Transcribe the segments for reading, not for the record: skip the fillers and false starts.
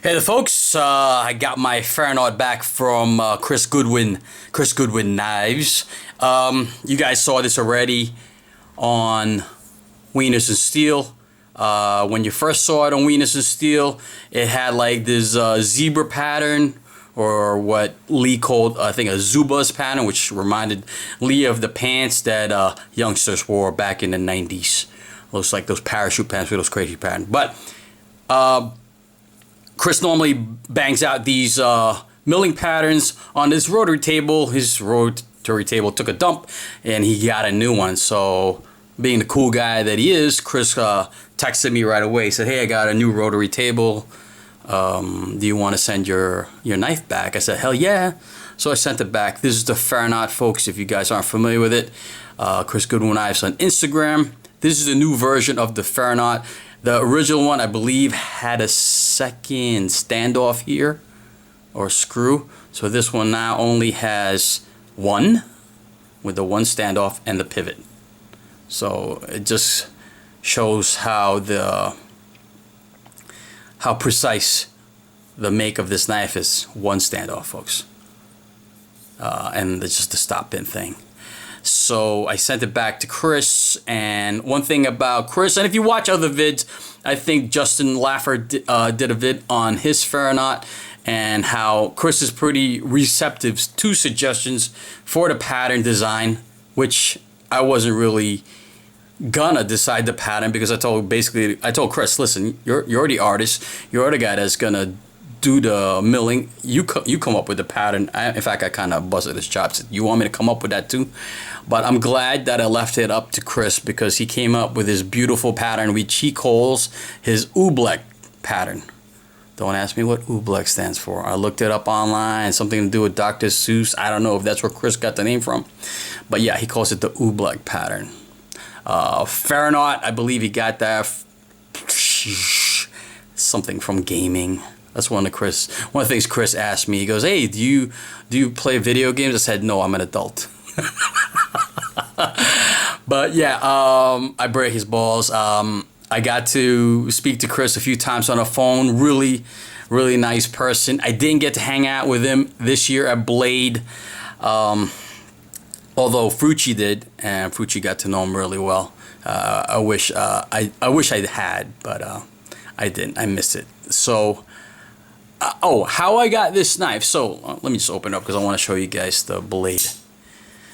Hey there, folks. I got my Ferronaut back from Chris Goodwyn. Chris Goodwyn Knives. You guys saw this already on Wieners and Steel. When you first saw it on Wieners and Steel, it had like this zebra pattern, or what Lee called, I think, a Zubaz pattern, which reminded Lee of the pants that youngsters wore back in the 90s. Looks like those parachute pants with those crazy patterns. But Chris normally bangs out these milling patterns on this rotary table. His rotary table took a dump and he got a new one. So being the cool guy that he is, Chris texted me right away. He said, "Hey, I got a new rotary table. Do you want to send your knife back?" I said, "Hell yeah." So I sent it back. This is the Ferronaut, folks, if you guys aren't familiar with it. Chris Goodwyn Knives on Instagram. This is a new version of the Ferronaut. The original one, I believe, had a second standoff here, or screw. So this one now only has one, with the one standoff and the pivot. So it just shows how precise the make of this knife is. One standoff, folks. And it's just the stop pin thing. So I sent it back to Chris, and one thing about Chris, and if you watch other vids, I think Justin Laffer did a vid on his Ferronaut, and how Chris is pretty receptive to suggestions for the pattern design, which I wasn't really gonna decide the pattern, because I told Chris, listen, you're the artist, you're the guy that's gonna do the milling. You come up with the pattern. In fact, I kind of busted his chops. You want me to come up with that too? But I'm glad that I left it up to Chris, because he came up with his beautiful pattern, which he calls his Oobleck pattern. Don't ask me what Oobleck stands for. I looked it up online. Something to do with Dr. Seuss. I don't know if that's where Chris got the name from. But yeah, he calls it the Oobleck pattern. Ferronaut, I believe he got that something from gaming. That's one of the things Chris asked me. He goes, "Hey, do you play video games?" I said, "No, I'm an adult." But yeah, I break his balls. I got to speak to Chris a few times on the phone. Really, really nice person. I didn't get to hang out with him this year at Blade, although Frucci did, and Frucci got to know him really well. I wish I had, but I didn't. I missed it. So. How I got this knife. So let me just open it up, because I want to show you guys the blade.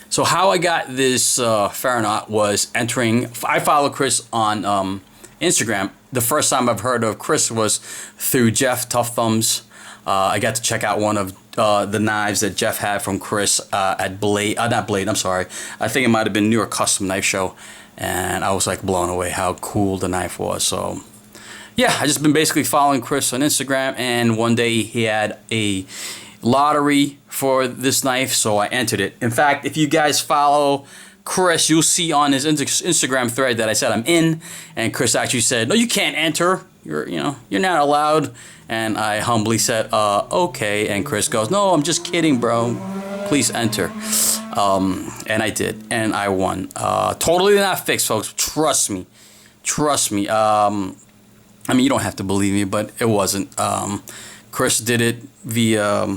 So how I got this Ferronaut was entering. I follow Chris on Instagram. The first time I've heard of Chris was through Jeff Tough Thumbs. I got to check out one of the knives that Jeff had from Chris at Blade. Not Blade, I'm sorry. I think it might have been New York Custom Knife Show. And I was like blown away how cool the knife was. So yeah, I just been basically following Chris on Instagram, and one day he had a lottery for this knife, so I entered it. In fact, if you guys follow Chris, you'll see on his Instagram thread that I said I'm in, and Chris actually said, "No, you can't enter. You're not allowed." And I humbly said, "Okay." And Chris goes, "No, I'm just kidding, bro. Please enter." And I did, and I won. Totally not fixed, folks. Trust me. I mean, you don't have to believe me, but it wasn't. Chris did it via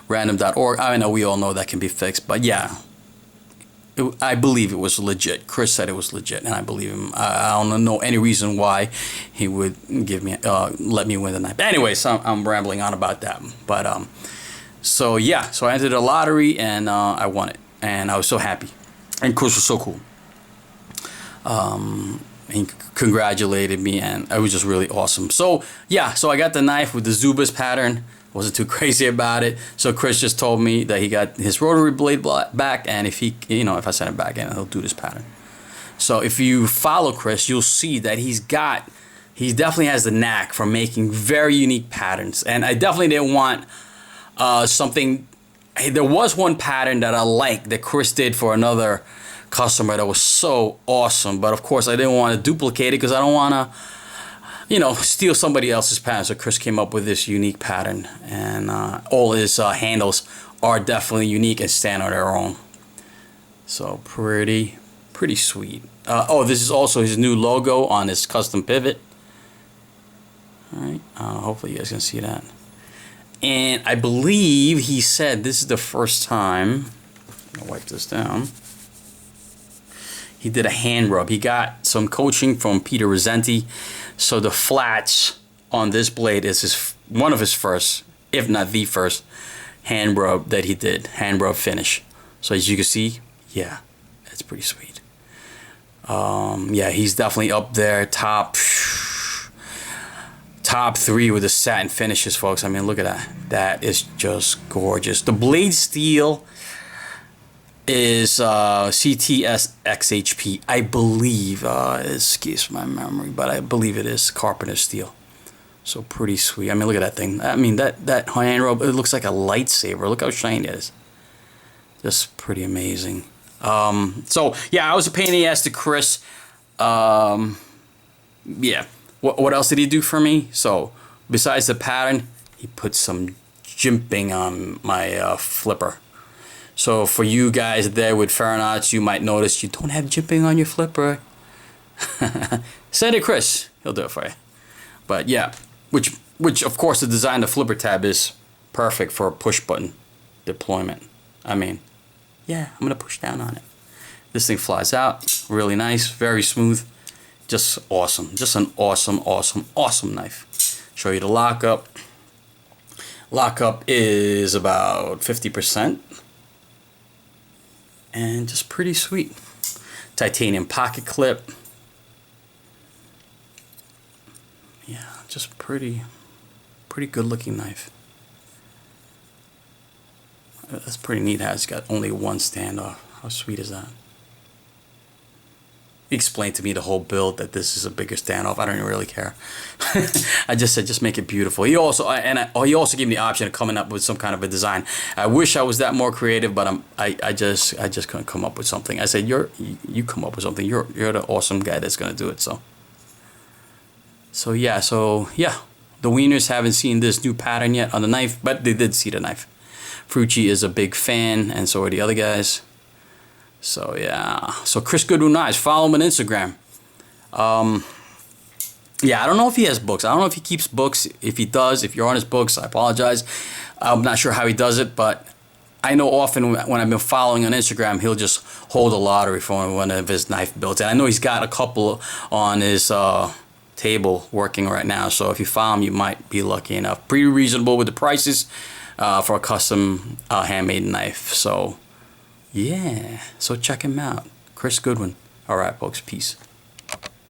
random.org. I know we all know that can be fixed, but yeah, I believe it was legit. Chris said it was legit, and I believe him. I don't know any reason why he would let me win the night. But anyway, so I'm rambling on about that. But so yeah, so I entered the lottery, and I won it, and I was so happy, and Chris was so cool. He congratulated me, and it was just really awesome. So yeah, so I got the knife with the Zubaz pattern. Wasn't too crazy about it. So Chris just told me that he got his rotary blade back, and if I send it back in, he'll do this pattern. So if you follow Chris, you'll see that he definitely has the knack for making very unique patterns. And I definitely didn't want something. There was one pattern that I liked that Chris did for another customer that was so awesome, but of course I didn't want to duplicate it, because I don't want to steal somebody else's pattern. So Chris came up with this unique pattern, and all his handles are definitely unique and stand on their own. So pretty sweet. This is also his new logo on his custom pivot. All right. Hopefully you guys can see that. And I believe he said this is the first time. I'm gonna wipe this down. He did a hand rub. He got some coaching from Peter Rosenti. So the flats on this blade is one of his first, if not the first, hand rub that he did. Hand rub finish. So as you can see, yeah, that's pretty sweet. Yeah, he's definitely up there, top 3 with the satin finishes, folks. I mean, look at that. That is just gorgeous. The blade steel is CTS XHP, I believe. It escapes my memory, but I believe it is carpenter steel. So pretty sweet. I mean, look at that thing. I mean, that hand rub, it looks like a lightsaber. Look how shiny it is. Just pretty amazing. So yeah, I was a pain in the ass to Chris. Yeah. What else did he do for me? So besides the pattern, he put some jimping on my flipper. So for you guys there with Ferronauts, you might notice you don't have jimping on your flipper. Send it, Chris. He'll do it for you. But yeah, which of course the design of the flipper tab is perfect for push button deployment. I mean, yeah, I'm gonna push down on it. This thing flies out, really nice, very smooth, just awesome. Just an awesome knife. Show you the lockup. Lockup is about 50%. And just pretty sweet. Titanium pocket clip. Yeah, just pretty good looking knife. That's pretty neat how it's got only one standoff. How sweet is that? He explained to me the whole build that this is a bigger standoff. I don't even really care. I just said just make it beautiful. He also he also gave me the option of coming up with some kind of a design. I wish I was that more creative, but I just couldn't come up with something. I said you come up with something. You're the awesome guy that's gonna do it. So yeah. The Wieners haven't seen this new pattern yet on the knife, but they did see the knife. Frucci is a big fan, and so are the other guys. So yeah, so Chris Goodwyn knives, follow him on Instagram. Yeah, I don't know if he has books. I don't know if he keeps books. If he does, if you're on his books, I apologize. I'm not sure how he does it, but I know often when I've been following on Instagram, he'll just hold a lottery for one of his knife builds. And I know he's got a couple on his table working right now. So if you follow him, you might be lucky enough. Pretty reasonable with the prices for a custom handmade knife. So yeah, so check him out. Chris Goodwyn. All right, folks, peace.